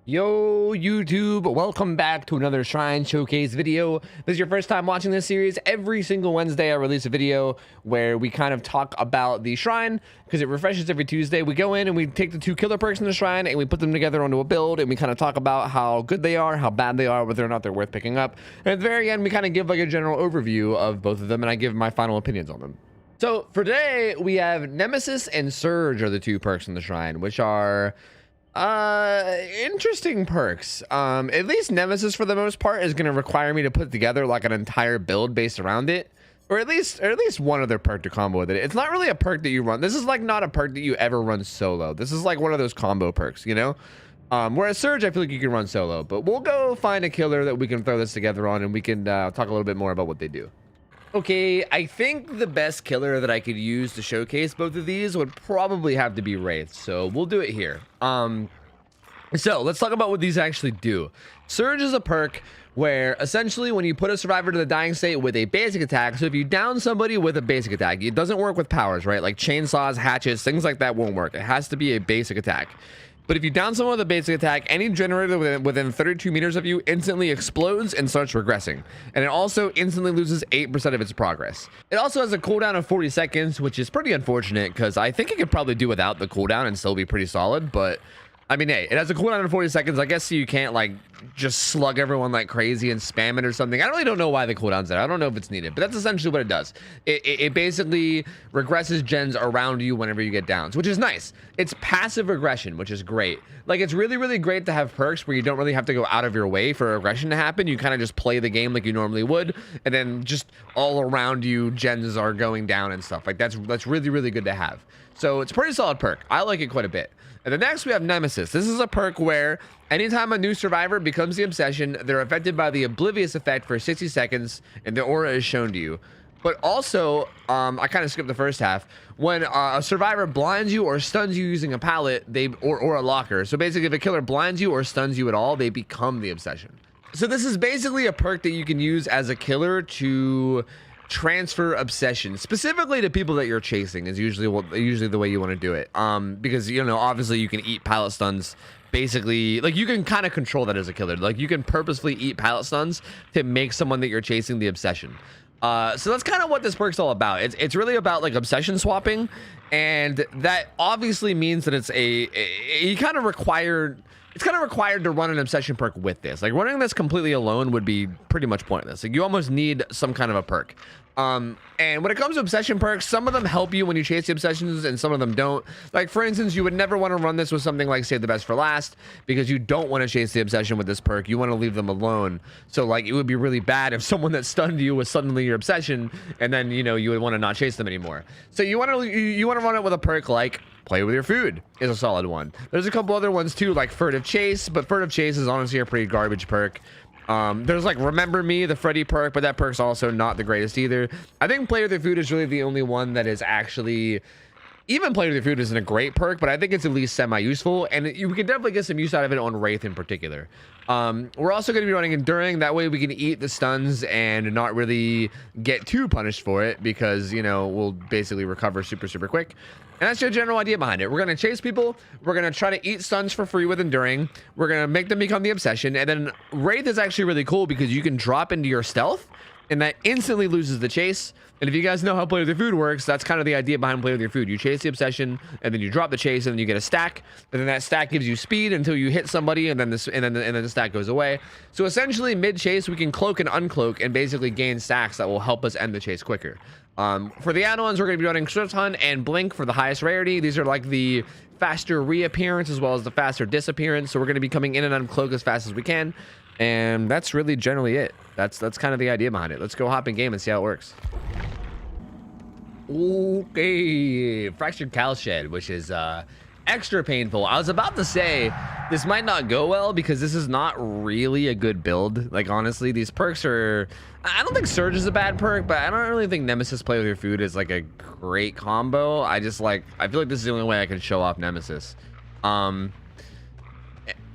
Yo, YouTube, welcome back to another Shrine Showcase video. If this is your first time watching this series, every single Wednesday I release a video where we kind of talk about the shrine because it refreshes every Tuesday. We go in and we take the two killer perks in the shrine and we put them together onto a build and we kind of talk about how good they are, how bad they are, whether or not they're worth picking up. And at the very end, we kind of give like a general overview of both of them and I give my final opinions on them. So for today, we have Nemesis and Surge are the two perks in the shrine, which are interesting perks. At least Nemesis for the most part is going to require me to put together like an entire build based around it, or at least one other perk to combo with it. It's not really a perk that you run. This is like not a perk that you ever run solo. This is like one of those combo perks, you know. Whereas Surge, I feel like you can run solo, but we'll go find a killer that we can throw this together on and we can talk a little bit more about what they do. Okay, I think the best killer that I could use to showcase both of these would probably have to be Wraith, so we'll do it here. So let's talk about what these actually do. Surge is a perk where essentially when you put a survivor to the dying state with a basic attack, so if you down somebody with a basic attack, it doesn't work with powers, right? Like chainsaws, hatchets, things like that won't work. It has to be a basic attack. But if you down someone with a basic attack, any generator within 32 meters of you instantly explodes and starts regressing. And it also instantly loses 8% of its progress. It also has a cooldown of 40 seconds, which is pretty unfortunate because I think it could probably do without the cooldown and still be pretty solid. But I mean, hey, it has a cooldown of 40 seconds. I guess you can't like just slug everyone like crazy and spam it or something. I really don't know why the cooldown's there. I don't know if it's needed, but that's essentially what it does. It basically regresses gens around you whenever you get downs, which is nice. It's passive regression, which is great. Like, it's really, really great to have perks where you don't really have to go out of your way for regression to happen. You kind of just play the game like you normally would, and then just all around you, gens are going down and stuff. Like, that's really, really good to have. So it's a pretty solid perk. I like it quite a bit. And then next we have Nemesis. This is a perk where anytime a new survivor becomes the obsession, they're affected by the oblivious effect for 60 seconds and the aura is shown to you. But also, I kind of skipped the first half. When a survivor blinds you or stuns you using a pallet, or a locker. So basically, if a killer blinds you or stuns you at all, they become the obsession. So this is basically a perk that you can use as a killer to transfer obsession specifically to people that you're chasing is usually the way you want to do it, because you know obviously you can eat pallet stuns. Basically, like, you can kind of control that as a killer. Like, you can purposefully eat pallet stuns to make someone that you're chasing the obsession. So that's kind of what this perk's all about. It's really about like obsession swapping, and that obviously means that it's kind of required to run an obsession perk with this. Like, running this completely alone would be pretty much pointless. Like, you almost need some kind of a perk. And when it comes to obsession perks, some of them help you when you chase the obsessions and some of them don't. Like, for instance, you would never want to run this with something like Save the Best for Last because you don't want to chase the obsession with this perk. You want to leave them alone. So like, it would be really bad if someone that stunned you was suddenly your obsession, and then, you know, you would want to not chase them anymore. So you want to run it with a perk like Play with Your Food is a solid one. There's a couple other ones too, like Furtive Chase, but Furtive Chase is honestly a pretty garbage perk. There's like Remember Me, the Freddy perk, but that perk's also not the greatest either. I think Play with Your Food is really the only one that is actually, even Play with Your Food isn't a great perk, but I think it's at least semi-useful, and we can definitely get some use out of it on Wraith in particular. We're also going to be running Enduring. That way we can eat the stuns and not really get too punished for it because, you know, we'll basically recover super, super quick. And that's your general idea behind it. We're going to chase people. We're going to try to eat stuns for free with Enduring. We're going to make them become the obsession. And then Wraith is actually really cool because you can drop into your stealth and that instantly loses the chase. And if you guys know how Play with Your Food works, that's kind of the idea behind Play with Your Food. You chase the obsession, and then you drop the chase, and then you get a stack, and then that stack gives you speed until you hit somebody, and then the stack goes away. So essentially, mid-chase, we can cloak and uncloak and basically gain stacks that will help us end the chase quicker. For the add-ons, we're going to be running Swift Hunt and Blink for the highest rarity. These are like the faster reappearance as well as the faster disappearance. So we're going to be coming in and uncloak as fast as we can. And that's really generally it. That's kind of the idea behind it. Let's go hop in game and see how it works. Okay, Fractured Cowshed, which is extra painful. I was about to say this might not go well because this is not really a good build. Like, honestly, these perks are, I don't think Surge is a bad perk, but I don't really think Nemesis Play with Your Food is like a great combo. I feel like this is the only way I can show off Nemesis.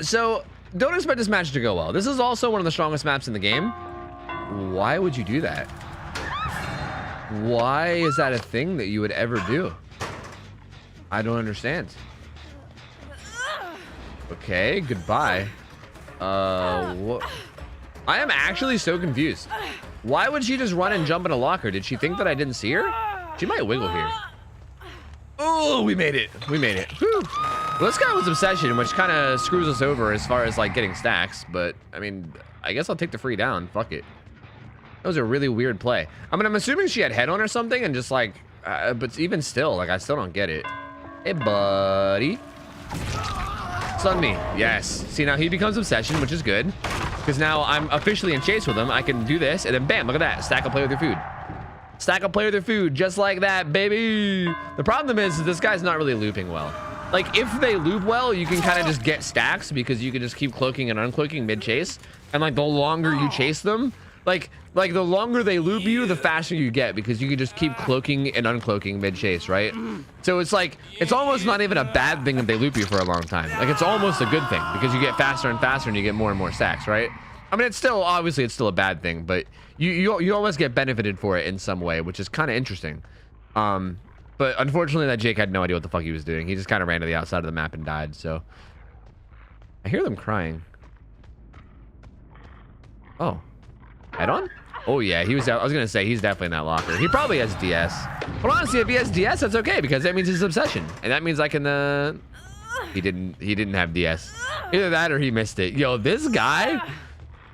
So don't expect this match to go well. This is also one of the strongest maps in the game. Why would you do that? Why is that a thing that you would ever do? I don't understand. Okay, goodbye. What? I am actually so confused. Why would she just run and jump in a locker? Did she think that I didn't see her? She might wiggle here. Oh, we made it. We made it. Whew. Well, this guy was Obsession, which kind of screws us over as far as like getting stacks. But I mean, I guess I'll take the free down. Fuck it. That was a really weird play. I mean, I'm assuming she had head on or something and just like, but even still, like I still don't get it. Hey, buddy. Stun me. Yes. See, now he becomes Obsession, which is good. Because now I'm officially in chase with him. I can do this and then bam, look at that. Stack up, play with your food. Stack up, play with your food, just like that, baby. The problem is this guy's not really looping well. Like, if they loop well, you can kind of just get stacks because you can just keep cloaking and uncloaking mid-chase. And, like, the longer you chase them, like the longer they loop you, the faster you get because you can just keep cloaking and uncloaking mid-chase, right? So it's like, it's almost not even a bad thing if they loop you for a long time. Like, it's almost a good thing because you get faster and faster and you get more and more stacks, right? I mean, it's still, obviously, it's still a bad thing, but you always get benefited for it in some way, which is kind of interesting. But unfortunately, that Jake had no idea what the fuck he was doing. He just kind of ran to the outside of the map and died, so. I hear them crying. Oh. Head on? Oh, yeah, he was, I was going to say, he's definitely in that locker. He probably has DS. But honestly, if he has DS, that's okay, because that means he's Obsession. And that means I can, he didn't have DS. Either that or he missed it. Yo, this guy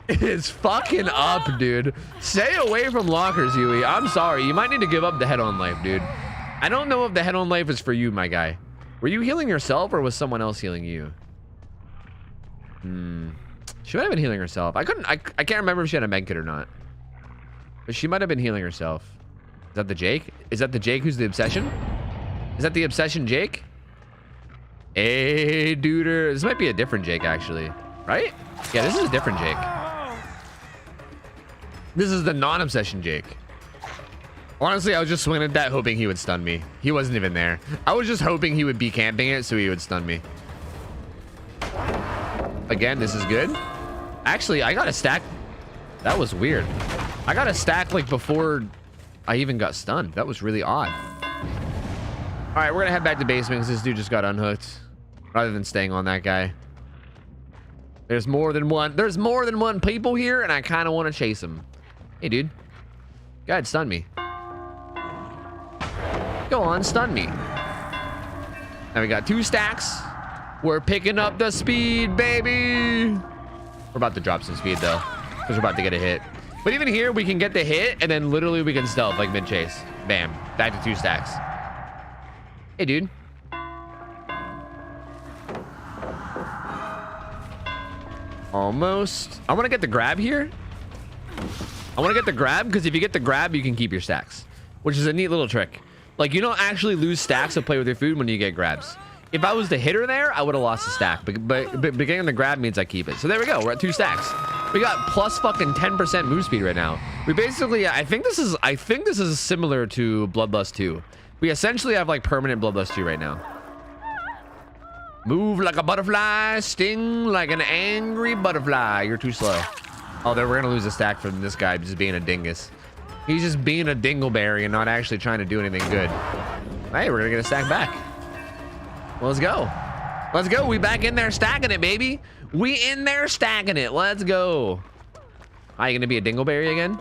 is fucking up, dude. Stay away from lockers, Huey. I'm sorry. You might need to give up the head-on life, dude. I don't know if the head-on life is for you, my guy. Were you healing yourself or was someone else healing you? She might have been healing herself. I can't remember if she had a med kit or not. But she might have been healing herself. Is that the Jake? Is that the Jake who's the Obsession? Is that the Obsession Jake? Hey, duder. This might be a different Jake, actually. Right? Yeah, this is a different Jake. This is the non-Obsession Jake. Honestly, I was just swinging at that hoping he would stun me. He wasn't even there. I was just hoping he would be camping it so he would stun me. Again, this is good. Actually, I got a stack. That was weird. I got a stack like before I even got stunned. That was really odd. All right, we're gonna head back to basement because this dude just got unhooked rather than staying on that guy. There's more than one people here and I kind of want to chase him. Hey, dude. Go ahead, stun me. Go on, stun me. Now we got 2 stacks. We're picking up the speed, baby. We're about to drop some speed, though, because we're about to get a hit. But even here, we can get the hit, and then literally we can stealth, like mid-chase. Bam. Back to 2 stacks. Hey, dude. Almost. I want to get the grab here. I want to get the grab, because if you get the grab, you can keep your stacks, which is a neat little trick. Like, you don't actually lose stacks to play with your food when you get grabs. If I was the hitter there, I would have lost a stack. But getting the grab means I keep it. So there we go. We're at 2 stacks. We got plus fucking 10% move speed right now. We basically, I think this is similar to Bloodlust 2. We essentially have like permanent Bloodlust 2 right now. Move like a butterfly, sting like an angry butterfly. You're too slow. Oh, then we're gonna lose a stack from this guy just being a dingus. He's just being a dingleberry and not actually trying to do anything good. Hey, we're gonna get a stack back. Well, let's go. Let's go. We back in there stacking it, baby. We in there stacking it. Let's go. Are you gonna be a dingleberry again?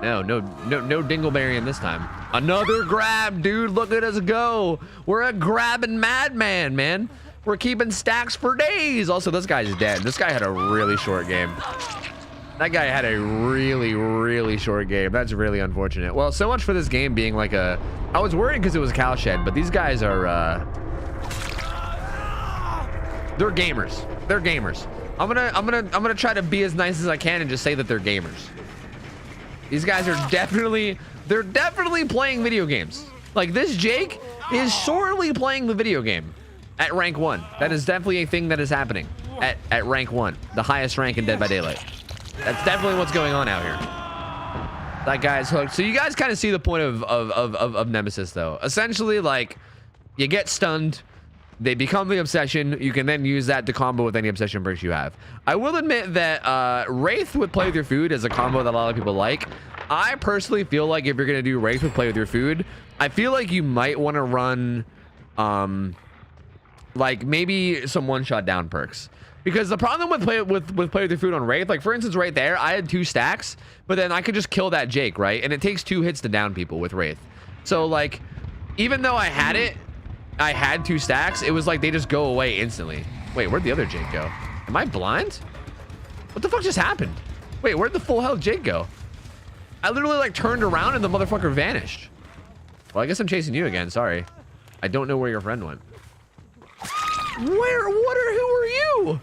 No dingleberrying this time. Another grab, dude. Look at us go. We're a grabbing madman, man. We're keeping stacks for days. Also, this guy's dead. This guy had a really short game. That guy had a really short game. That's really unfortunate. Well, so much for this game being like a... I was worried because it was Cowshed, but these guys are... They're gamers. They're gamers. I'm gonna try to be as nice as I can and just say that they're gamers. These guys are definitely... They're definitely playing video games. Like, this Jake is sorely playing the video game at rank 1. That is definitely a thing that is happening at rank 1. The highest rank in Dead by Daylight. That's definitely what's going on out here. That guy's hooked. So you guys kind of see the point of Nemesis, though. Essentially, like, you get stunned. They become the Obsession. You can then use that to combo with any Obsession bricks you have. I will admit that Wraith with Play With Your Food is a combo that a lot of people like. I personally feel like if you're going to do Wraith with Play With Your Food, I feel like you might want to run Like maybe some one-shot down perks. Because the problem with play with your food on Wraith, like for instance right there, I had 2 stacks, but then I could just kill that Jake, right? And it takes 2 hits to down people with Wraith. So like, even though I had 2 stacks, it was like they just go away instantly. Wait, where'd the other Jake go? Am I blind? What the fuck just happened? Wait, where'd the full health Jake go? I literally like turned around and the motherfucker vanished. Well, I guess I'm chasing you again, sorry. I don't know where your friend went. Who are you?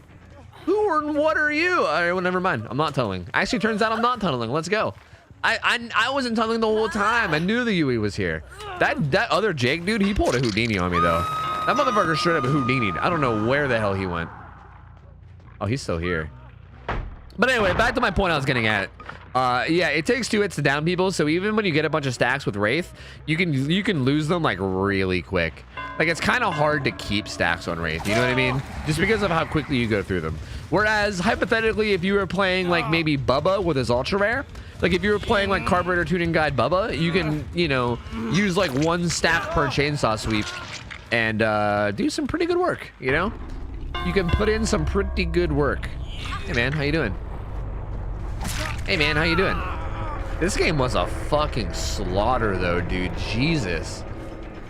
What are you? All right, well, never mind. I'm not tunneling. Actually, turns out I'm not tunneling. Let's go. I wasn't tunneling the whole time. I knew the Yui was here. That other Jake dude, he pulled a Houdini on me though. That motherfucker straight up Houdini'd. I don't know where the hell he went. Oh, he's still here. But anyway, back to my point I was getting at. Yeah, it takes 2 hits to down people, so even when you get a bunch of stacks with Wraith, you can lose them like really quick. Like it's kind of hard to keep stacks on Wraith, you know what I mean? Just because of how quickly you go through them. Whereas hypothetically, if you were playing like maybe Bubba with his ultra rare, like if you were playing like Carburetor Tuning Guide Bubba, you can, you know, use like 1 stack per chainsaw sweep and do some pretty good work, you know? You can put in some pretty good work. Hey man, how you doing? Hey man, how you doing? This game was a fucking slaughter though, dude. Jesus.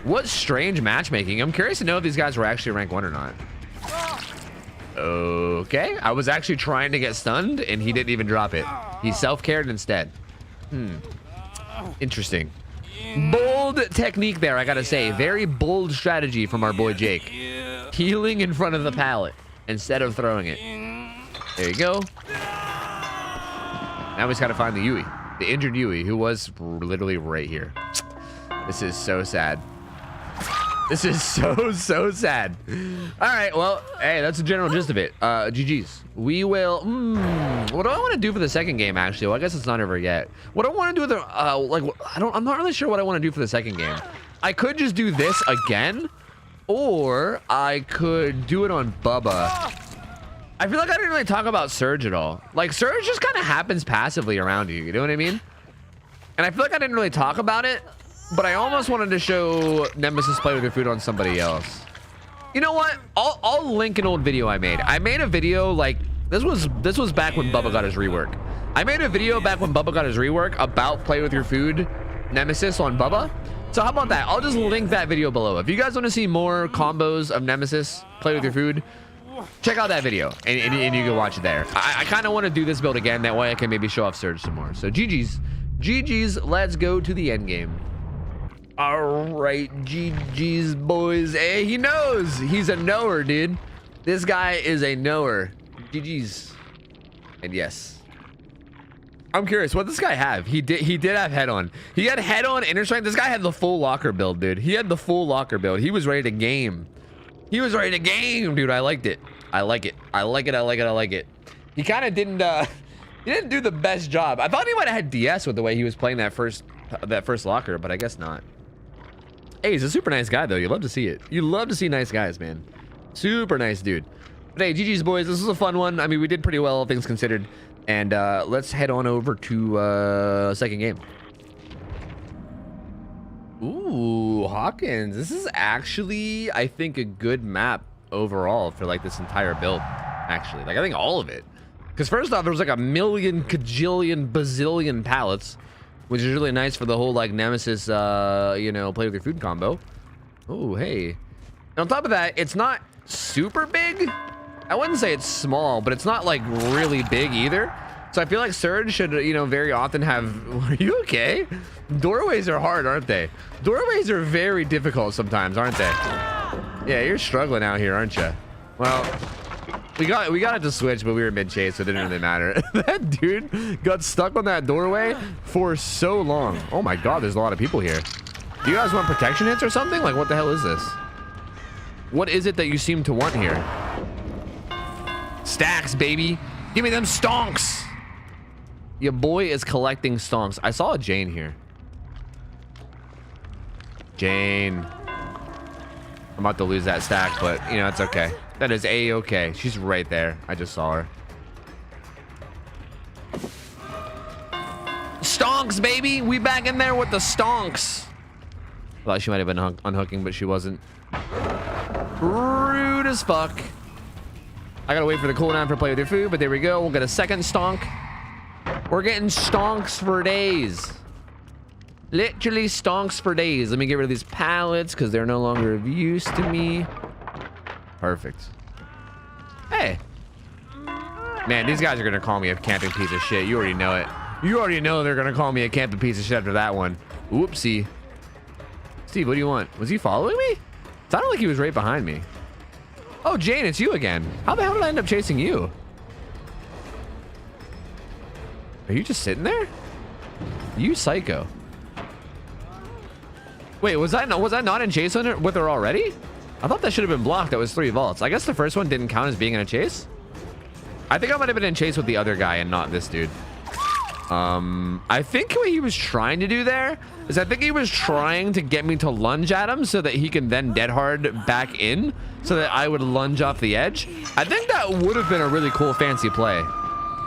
What strange matchmaking. I'm curious to know if these guys were actually rank 1 or not. Okay, I was actually trying to get stunned and he didn't even drop it. He self-cared instead. Interesting. Bold technique there, I gotta say. Very bold strategy from our boy Jake. Healing in front of the pallet instead of throwing it. There you go. Now we just gotta find the Yui. The injured Yui, who was literally right here. This is so sad. This is so sad. All right, well, hey, that's the general gist of it. GG's. We will, what do I want to do for the second game, actually? Well, I guess it's not over yet. What do I want to do with the, I'm not really sure what I want to do for the second game. I could just do this again, or I could do it on Bubba. I feel like I didn't really talk about Surge at all. Like, Surge just kind of happens passively around you, you know what I mean? And I feel like I didn't really talk about it, but I almost wanted to show Nemesis play with your food on somebody else. You know what? I'll link an old video I made. I made a video like this was back when Bubba got his rework. I made a video back when Bubba got his rework about play with your food Nemesis on Bubba. So how about that? I'll just link that video below. If you guys want to see more combos of Nemesis play with your food, check out that video and you can watch it there. I kind of want to do this build again. That way I can maybe show off Surge some more. So GG's. Let's go to the end game. All right, GG's, boys. Hey, he knows. He's a knower, dude. This guy is a knower. GG's. And yes. I'm curious, what does this guy have? He did have head on. He had head on, inner strength. This guy had the full locker build, dude. He had the full locker build. He was ready to game. He was ready to game, dude. I liked it. I like it. I like it. I like it. I like it. He kind of didn't he didn't do the best job. I thought he might have had DS with the way he was playing that first locker, but I guess not. Hey, he's a super nice guy though. You love to see it. You love to see nice guys, man. Super nice dude. But hey, GG's, boys. This was a fun one. I mean, we did pretty well, all things considered. And let's head on over to second game. Ooh, Hawkins. This is actually, I think, a good map overall for like this entire build. Actually, like I think all of it. Because first off, there was like a million, cajillion, bazillion pallets, which is really nice for the whole like Nemesis, you know, play with your food combo. Oh, hey. And on top of that, it's not super big. I wouldn't say it's small, but it's not like really big either. So I feel like Surge should, you know, very often have... Are you okay? Doorways are hard, aren't they? Doorways are very difficult sometimes, aren't they? Yeah, you're struggling out here, aren't you? Well, we got it to switch, but we were mid-chase, so it didn't really matter. That dude got stuck on that doorway for so long. Oh my god, there's a lot of people here. Do you guys want protection hits or something? Like, what the hell is this? What is it that you seem to want here? Stacks, baby. Give me them stonks. Your boy is collecting stonks. I saw a Jane here. Jane. I'm about to lose that stack, but, you know, it's okay. That is A-okay. She's right there. I just saw her. Stonks, baby. We back in there with the stonks. I thought she might have been unhooking, but she wasn't. Rude as fuck. I gotta wait for the cooldown for play with your food, but there we go. We'll get a second stonk. We're getting stonks for days. Literally stonks for days. Let me get rid of these pallets because they're no longer of use to me. Perfect. Hey. Man, these guys are gonna call me a camping piece of shit. You already know it. You already know they're gonna call me a camping piece of shit after that one. Whoopsie. Steve, what do you want? Was he following me? Sounded like he was right behind me. Oh, Jane, it's you again. How the hell did I end up chasing you? Are you just sitting there? You psycho. Wait, was I not in chase with her already? I thought that should have been blocked. That was 3 vaults. I guess the first one didn't count as being in a chase. I think I might have been in chase with the other guy and not this dude. I think what he was trying to do there is I think he was trying to get me to lunge at him so that he can then dead hard back in so that I would lunge off the edge. I think that would have been a really cool fancy play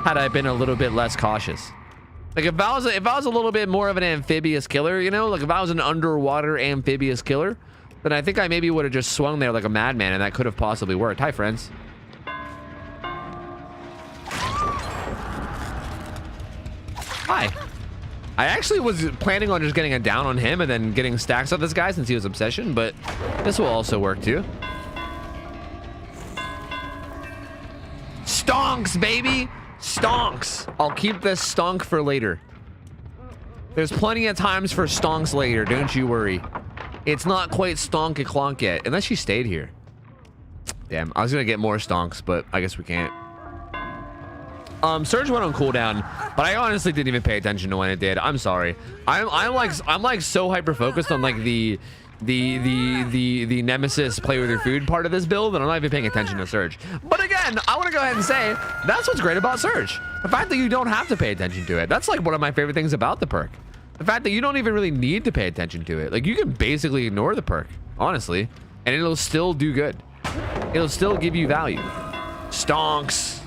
had I been a little bit less cautious. Like if I was a little bit more of an amphibious killer, you know, like if I was an underwater amphibious killer, then I think I maybe would have just swung there like a madman and that could have possibly worked. Hi, friends. Hi. I actually was planning on just getting a down on him and then getting stacks on this guy since he was obsession, but this will also work too. Stonks, baby! Stonks! I'll keep this stonk for later. There's plenty of times for stonks later, don't you worry. It's not quite stonk-a-clonk yet, unless she stayed here. Damn, I was gonna get more stonks, but I guess we can't. Surge went on cooldown, but I honestly didn't even pay attention to when it did. I'm sorry. I'm like so hyper focused on like the Nemesis play with your food part of this build that I'm not even paying attention to Surge. But again, I want to go ahead and say that's what's great about Surge. The fact that you don't have to pay attention to it. That's like one of my favorite things about the perk. The fact that you don't even really need to pay attention to it. Like you can basically ignore the perk, honestly, and it'll still do good. It'll still give you value. Stonks.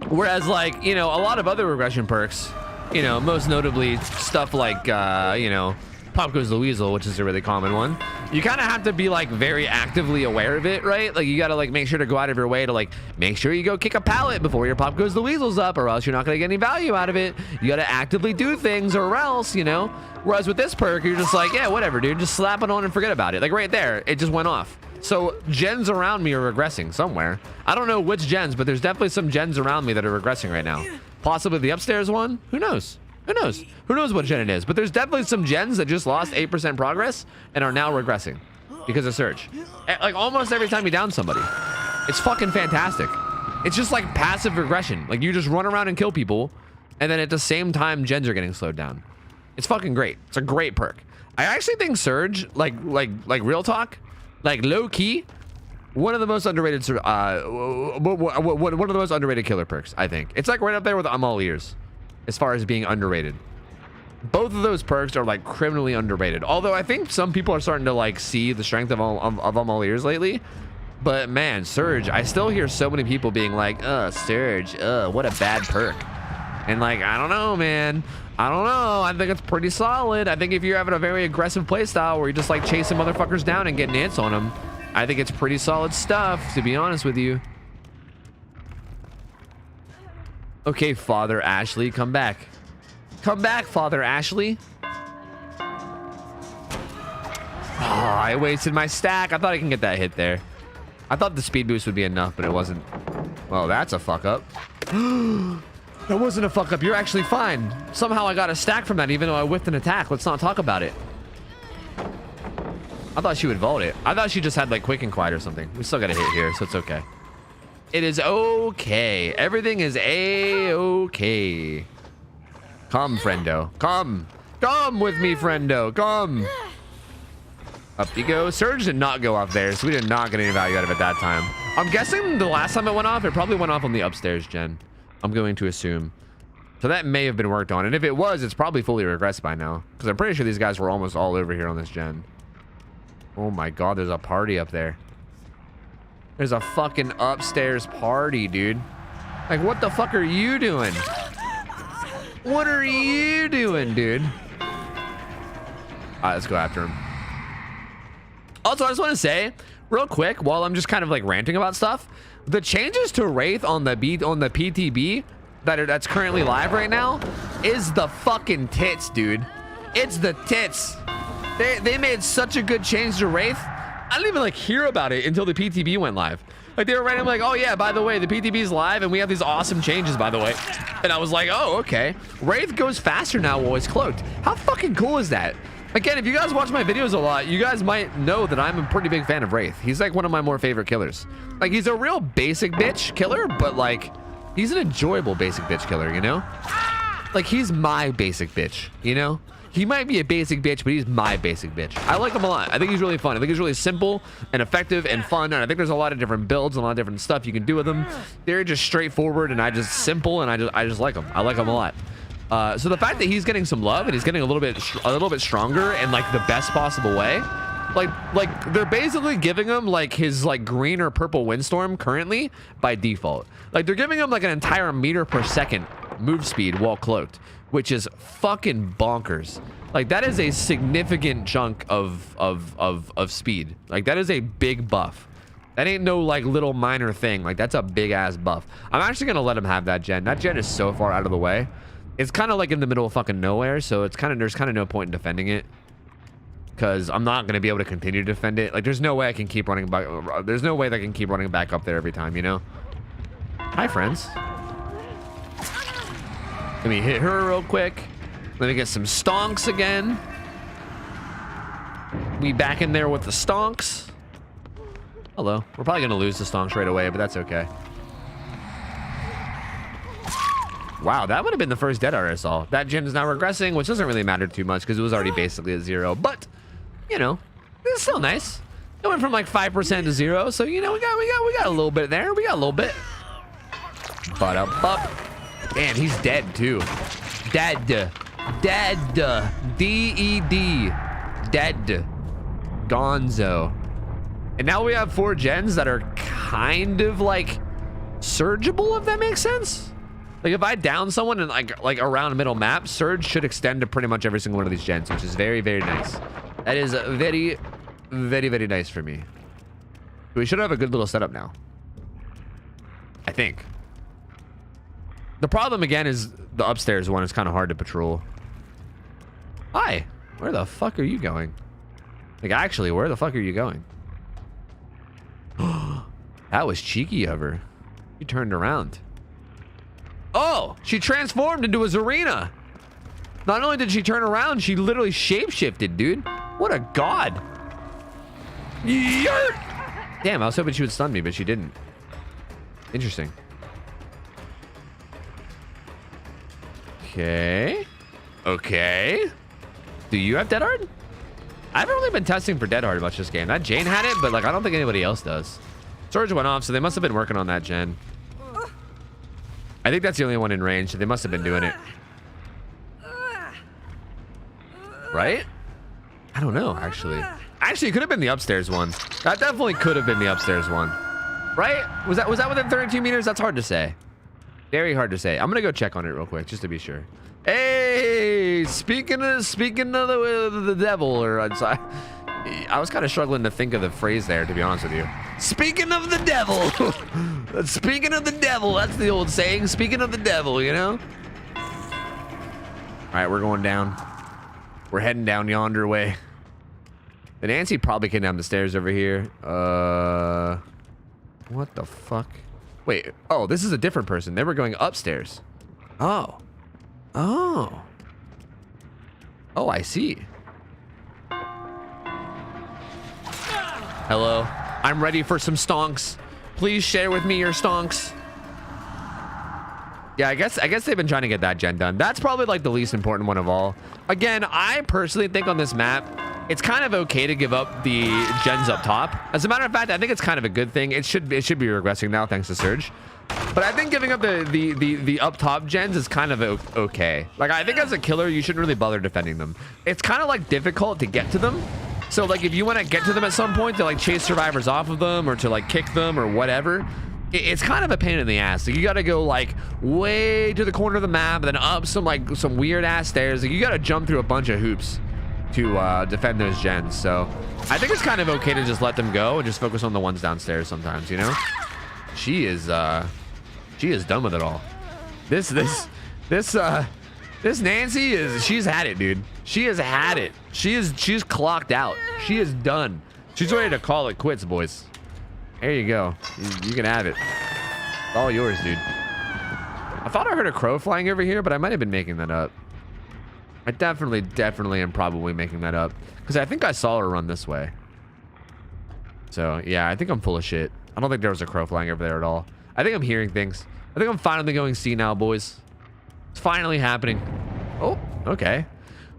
Whereas, like, you know, a lot of other regression perks, you know, most notably stuff like, you know, Pop Goes the Weasel, which is a really common one. You kind of have to be, like, very actively aware of it, right? Like, you got to, like, make sure to go out of your way to, like, make sure you go kick a pallet before your Pop Goes the Weasel's up, or else you're not going to get any value out of it. You got to actively do things, or else, you know. Whereas with this perk, you're just like, yeah, whatever, dude. Just slap it on and forget about it. Like, right there, it just went off. So gens around me are regressing somewhere. I don't know which gens, but there's definitely some gens around me that are regressing right now. Possibly the upstairs one. Who knows? Who knows? Who knows what gen it is? But there's definitely some gens that just lost 8% progress and are now regressing because of Surge. Like almost every time you down somebody. It's fucking fantastic. It's just like passive regression. Like you just run around and kill people, and then at the same time gens are getting slowed down. It's fucking great. It's a great perk. I actually think Surge, like real talk, like low key, one of the most underrated one of the most underrated killer perks, I think. It's like right up there with I'm all ears as far as being underrated. Both of those perks are like criminally underrated. Although I think some people are starting to like see the strength of I'm all ears lately. But man, Surge, I still hear so many people being like, Surge, what a bad perk. And like, I don't know, man. I don't know. I think it's pretty solid. I think if you're having a very aggressive playstyle where you're just like chasing motherfuckers down and getting hits on them, I think it's pretty solid stuff, to be honest with you. Okay, Father Ashley, come back. Come back, Father Ashley. Oh, I wasted my stack. I thought I can get that hit there. I thought the speed boost would be enough, but it wasn't. Well, that's a fuck up. That wasn't a fuck up. You're actually fine. Somehow I got a stack from that, even though I whiffed an attack. Let's not talk about it. I thought she would vault it. I thought she just had like quick and quiet or something. We still got a hit here, so it's okay. It is okay. Everything is a-okay. Come, friendo. Come. Come with me, friendo. Come. Up you go. Surge did not go off there, so we did not get any value out of it that time. I'm guessing the last time it went off, it probably went off on the upstairs gen. I'm going to assume. So that may have been worked on. And if it was, it's probably fully regressed by now. Because I'm pretty sure these guys were almost all over here on this gen. Oh my god, there's a party up there. There's a fucking upstairs party, dude. Like, what the fuck are you doing? What are you doing, dude? Alright, let's go after him. Also, I just want to say real quick, while I'm just kind of like ranting about stuff, the changes to Wraith on the PTB that's currently live right now is the fucking tits, dude. It's the tits. They made such a good change to Wraith. I didn't even like hear about it until the PTB went live. Like they were randomly like, oh yeah, by the way, the PTB's live and we have these awesome changes, by the way. And I was like, oh, okay. Wraith goes faster now while he's cloaked. How fucking cool is that? Again, if you guys watch my videos a lot, you guys might know that I'm a pretty big fan of Wraith. He's like one of my more favorite killers. Like he's a real basic bitch killer, but like he's an enjoyable basic bitch killer, you know? Like he's my basic bitch, you know? He might be a basic bitch, but he's my basic bitch. I like him a lot. I think he's really fun. I think he's really simple and effective and fun. And I think there's a lot of different builds and a lot of different stuff you can do with him. They're just straightforward and simple, and I just like him. I like him a lot. So the fact that he's getting some love and he's getting a little bit stronger in like the best possible way, like they're basically giving him like his like green or purple windstorm currently by default. Like they're giving him like an entire meter per second move speed while cloaked, which is fucking bonkers. Like that is a significant chunk of speed. Like that is a big buff. That ain't no like little minor thing. Like that's a big ass buff. I'm actually gonna let him have that gen. That gen is so far out of the way. It's kind of like in the middle of fucking nowhere, so it's kind of there's kind of no point in defending it, because I'm not gonna be able to continue to defend it. Like there's no way I can keep running back. There's no way that I can keep running back up there every time, you know. Hi friends. Let me hit her real quick. Let me get some stonks again. We back in there with the stonks. Hello. We're probably gonna lose the stonks right away, but that's okay. Wow, that would have been the first dead art I saw. That gen is now regressing, which doesn't really matter too much because it was already basically at 0. But, you know, it's still nice. It went from like 5% to 0, so you know we got a little bit there. We got a little bit. But up. Damn, he's dead too. Dead. D-E-D. Dead. Gonzo. And now we have 4 gens that are kind of like surgeable, if that makes sense. Like if I down someone and like around middle map, Surge should extend to pretty much every single one of these gens, which is very, very nice. That is very, very, very nice for me. We should have a good little setup now, I think. The problem again is the upstairs one is kind of hard to patrol. Hi, where the fuck are you going? Like actually, where the fuck are you going? That was cheeky of her. You turned around. Oh, she transformed into a Zarina. Not only did she turn around, she literally shapeshifted, dude. What a god. Yurt! Damn, I was hoping she would stun me, but she didn't. Interesting. Okay. Okay. Do you have Dead Hard? I haven't really been testing for Dead Hard much this game. That Jane had it, but like I don't think anybody else does. Surge went off, so they must have been working on that gen. I think that's the only one in range, so they must have been doing it. Right? I don't know, actually. Actually, it could have been the upstairs one. That definitely could have been the upstairs one. Right? Was that within 32 meters? That's hard to say. Very hard to say. I'm gonna go check on it real quick, just to be sure. Hey, speaking of the devil, or I was kind of struggling to think of the phrase there, to be honest with you. Speaking of the devil. Speaking of the devil, that's the old saying. Speaking of the devil, you know? All right, we're going down. We're heading down yonder way. The Nancy probably came down the stairs over here. What the fuck? Wait, oh, this is a different person. They were going upstairs. Oh. Oh. Oh, I see. Hello. I'm ready for some stonks. Please share with me your stonks. Yeah, I guess they've been trying to get that gen done. That's probably like the least important one of all. Again, I personally think on this map, it's kind of okay to give up the gens up top. As a matter of fact, I think it's kind of a good thing. It should be regressing now thanks to Surge. But I think giving up the up top gens is kind of okay. Like I think as a killer, you shouldn't really bother defending them. It's kind of like difficult to get to them. So like if you want to get to them at some point to like chase survivors off of them or to like kick them or whatever, it's kind of a pain in the ass. Like you got to go like way to the corner of the map, then up some weird ass stairs. Like you got to jump through a bunch of hoops. to defend those gens. So I think it's kind of okay to just let them go and just focus on the ones downstairs sometimes, you know? She is done with it all. This Nancy she's had it, dude. She has had it. She's clocked out. She is done. She's ready to call it quits, boys. There you go. You can have it. It's all yours, dude. I thought I heard a crow flying over here, but I might have been making that up. I definitely am probably making that up, because I think I saw her run this way. So yeah, I think I'm full of shit. I don't think there was a crow flying over there at all. I think I'm hearing things. I think I'm finally going senile, boys. It's finally happening. Oh, okay.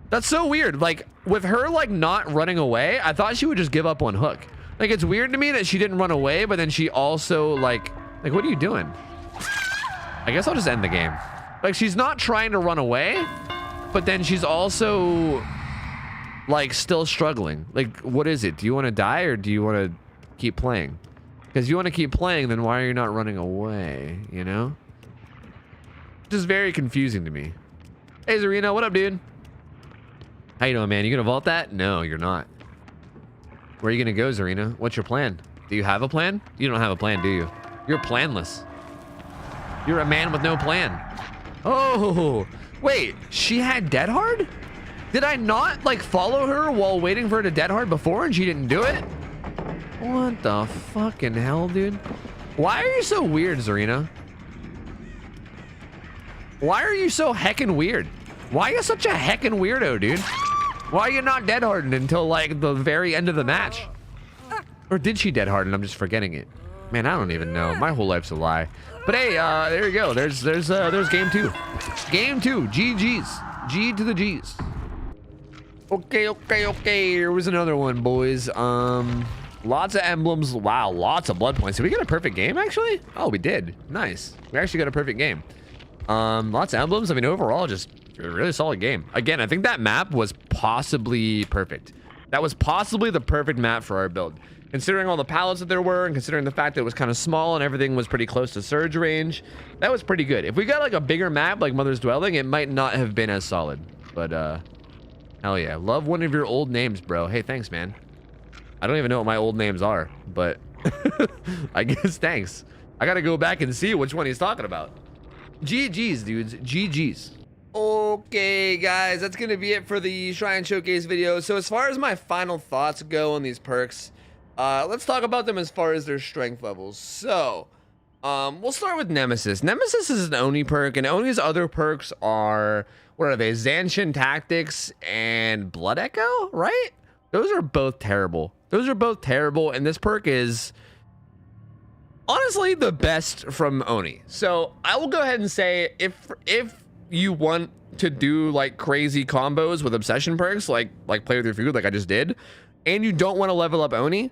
That's so weird. Like, with her, like, not running away, I thought she would just give up on hook. Like, it's weird to me that she didn't run away, but then she also, like, what are you doing? I guess I'll just end the game. Like, she's not trying to run away, but then she's also, like, still struggling. Like, what is it? Do you want to die, or do you want to keep playing? Because if you want to keep playing, then why are you not running away, you know? Just very confusing to me. Hey, Zarina, what up, dude? How you doing, man? You gonna vault that? No, you're not. Where are you gonna go, Zarina? What's your plan? Do you have a plan? You don't have a plan, do you? You're planless. You're a man with no plan. Oh, wait, she had dead hard? Did I not, like, follow her while waiting for her to dead hard before and she didn't do it? What the fucking hell, dude? Why are you so weird, Zarina? Why are you so heckin' weird? Why are you such a heckin' weirdo, dude? Why are you not dead hardened until, like, the very end of the match? Or did she dead harden? I'm just forgetting it. Man, I don't even know. My whole life's a lie. But hey, there you go. There's game 2. Game 2. GG's. G to the G's. Okay. Here was another one, boys. Lots of emblems. Wow, lots of blood points. Did we get a perfect game, actually? Oh, we did. Nice. We actually got a perfect game. Lots of emblems. I mean, overall, just a really solid game. Again, I think that map was possibly perfect. That was possibly the perfect map for our build. Considering all the pallets that there were, and considering the fact that it was kind of small and everything was pretty close to Surge range, that was pretty good. If we got, like, a bigger map like Mother's Dwelling, it might not have been as solid. But, hell yeah. Love one of your old names, bro. Hey, thanks, man. I don't even know what my old names are, but I guess thanks. I gotta go back and see which one he's talking about. GG's, dudes. GG's. Okay, guys, that's gonna be it for the Shrine Showcase video. So as far as my final thoughts go on these perks, let's talk about them as far as their strength levels. So, we'll start with Nemesis. Nemesis is an Oni perk, and Oni's other perks are, what are they? Zanshin Tactics and Blood Echo, right? Those are both terrible. Those are both terrible, and this perk is honestly the best from Oni. So I will go ahead and say, if you want to do, like, crazy combos with obsession perks, like play with your food like I just did, and you don't want to level up Oni,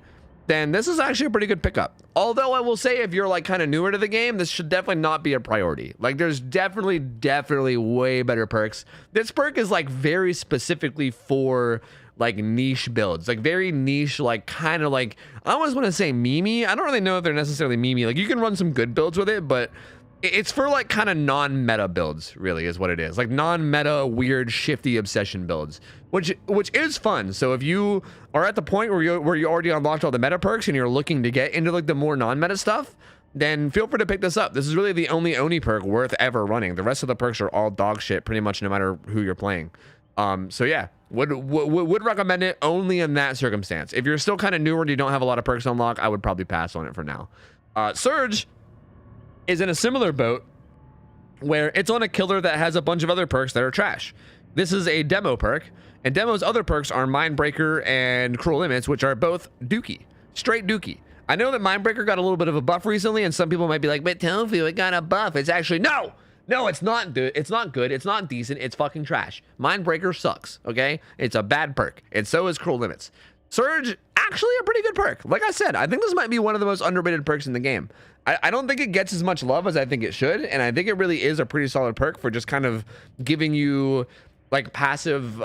then this is actually a pretty good pickup. Although I will say, if you're, like, kind of newer to the game, this should definitely not be a priority. Like, there's definitely way better perks. This perk is, like, very specifically for, like, niche builds, like very niche, like kind of like, I almost want to say memey. I don't really know if they're necessarily memey. Like, you can run some good builds with it, but it's for, like, kind of non-meta builds, really, is what it is. Like, non-meta, weird, shifty obsession builds, which is fun. So if you are at the point where you already unlocked all the meta perks and you're looking to get into, like, the more non-meta stuff, then feel free to pick this up. This is really the only Oni perk worth ever running. The rest of the perks are all dog shit, pretty much, no matter who you're playing. So yeah, would recommend it only in that circumstance. If you're still kind of newer and you don't have a lot of perks unlocked, I would probably pass on it for now. Surge is in a similar boat where it's on a killer that has a bunch of other perks that are trash. This is a demo perk, and demo's other perks are Mindbreaker and Cruel Limits, which are both dookie, straight dookie. I know that Mindbreaker got a little bit of a buff recently, and some people might be like, but Tofu, it got a buff. It's actually, no, it's not good. It's not good. It's not decent. It's fucking trash. Mindbreaker sucks, okay? It's a bad perk, and so is Cruel Limits. Surge, actually a pretty good perk. Like I said, I think this might be one of the most underrated perks in the game. I don't think it gets as much love as I think it should, and I think it really is a pretty solid perk for just kind of giving you, like, passive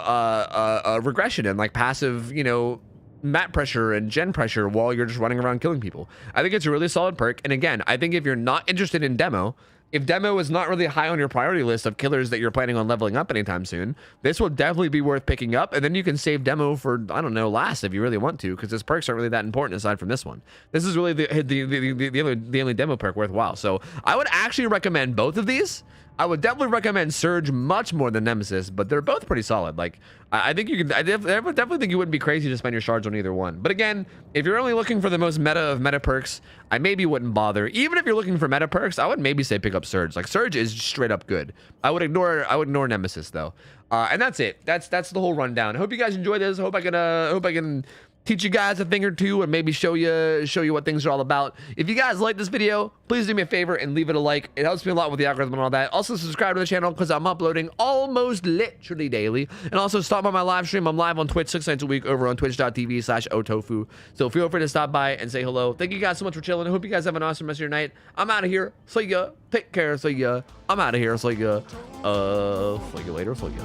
regression and, like, passive, you know, mat pressure and gen pressure while you're just running around killing people. I think it's a really solid perk, and again, I think if you're not interested in demo, if demo is not really high on your priority list of killers that you're planning on leveling up anytime soon, this will definitely be worth picking up. And then you can save demo for, I don't know, last if you really want to, because his perks aren't really that important aside from this one. This is really the only demo perk worthwhile. So I would actually recommend both of these. I would definitely recommend Surge much more than Nemesis, but they're both pretty solid. Like, I think you can, I definitely think you wouldn't be crazy to spend your shards on either one. But again, if you're only looking for the most meta of meta perks, I maybe wouldn't bother. Even if you're looking for meta perks, I would maybe say pick up Surge. Like, Surge is straight up good. I would ignore Nemesis though. And that's it. That's the whole rundown. I hope you guys enjoyed this. I hope I can teach you guys a thing or two and maybe show you what things are all about. If you guys like this video, please do me a favor and leave it a like. It helps me a lot with the algorithm and all that. Also subscribe to the channel because I'm uploading almost literally daily. And also stop by my live stream. I'm live on Twitch 6 nights a week over on twitch.tv/OhTofu. So feel free to stop by and say hello. Thank you guys so much for chilling. I hope you guys have an awesome rest of your night. I'm out of here. See ya. Take care. See ya. I'm out of here. See ya. See you later. See ya.